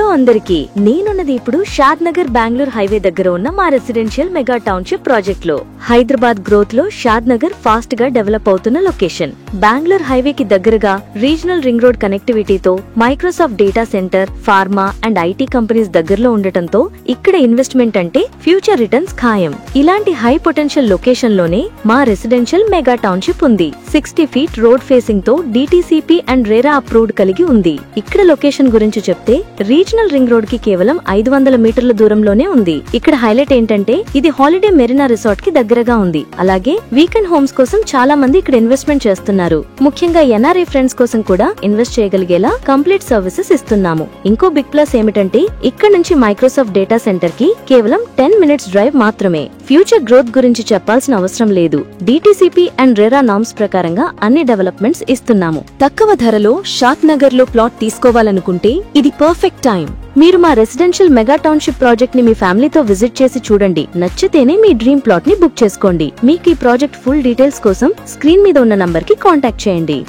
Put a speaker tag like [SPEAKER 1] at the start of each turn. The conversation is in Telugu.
[SPEAKER 1] హలో అందరికీ, నేనున్నది ఇప్పుడు షాద్ నగర్ బెంగళూరు హైవే దగ్గర ఉన్న మా రెసిడెన్షియల్ మెగా టౌన్షిప్ ప్రాజెక్ట్ లో. హైదరాబాద్ గ్రోత్ లో షాద్ నగర్ ఫాస్ట్ గా డెవలప్ అవుతున్న లొకేషన్. బెంగళూరు హైవే కి దగ్గరగా రీజనల్ రింగ్ రోడ్ కనెక్టివిటీతో Microsoft data centre, pharma and IT companies దగ్గరలో ఉండటంతో ఇక్కడ ఇన్వెస్ట్మెంట్ అంటే ఫ్యూచర్ రిటర్న్స్ ఖాయం. ఇలాంటి హై పొటెన్షియల్ లొకేషన్ లోనే మా రెసిడెన్షియల్ మెగా టౌన్షిప్ ఉంది. 60 ఫీట్ రోడ్ ఫేసింగ్ తో DTCP అండ్ రెరా అప్రూవ్డ్ కలిగి ఉంది. ఇక్కడ లొకేషన్ గురించి చెప్తే రీజనల్ రింగ్ రోడ్ కి కేవలం 500 మీటర్ల దూరంలోనే ఉంది. ఇక్కడ హైలైట్ ఏంటంటే ఇది హాలిడే మెరీనా రిసార్ట్ కి దగ్గరగా ఉంది. అలాగే వీకెండ్ హోమ్స్ కోసం చాలా మంది ఇక్కడ ఇన్వెస్ట్మెంట్ చేస్తున్నారు. ముఖ్యంగా NRI ఫ్రెండ్స్ కోసం కూడా ఇన్వెస్ట్ చేయగలిగేలా కంప్లీట్ సర్వీసెస్ ఇస్తున్నాము. ఇంకో బిగ్ ప్లస్ ఏమిటంటే ఇక్కడ నుంచి మైక్రోసాఫ్ట్ డేటా సెంటర్ కి కేవలం 10 మినిట్స్ డ్రైవ్ మాత్రమే. ఫ్యూచర్ గ్రోత్ గురించి చెప్పాల్సిన అవసరం లేదు. DTCP అండ్ రెరా నామ్స్ ప్రకారంగా అన్ని డెవలప్మెంట్స్ ఇస్తున్నాము. తక్కువ ధరలో షాద్ నగర్ లో ప్లాట్ తీసుకోవాలనుకుంటే ఇది పర్ఫెక్ట్ టైం. మీరు మా రెసిడెన్షియల్ మెగా టౌన్షిప్ ప్రాజెక్ట్ ని మీ ఫ్యామిలీతో విజిట్ చేసి చూడండి. నచ్చితేనే మీ డ్రీమ్ ప్లాట్ ని బుక్ చేసుకోండి. మీకు ఈ ప్రాజెక్ట్ ఫుల్ డీటెయిల్స్ కోసం స్క్రీన్ మీద ఉన్న నంబర్ కి కాంటాక్ట్ చేయండి.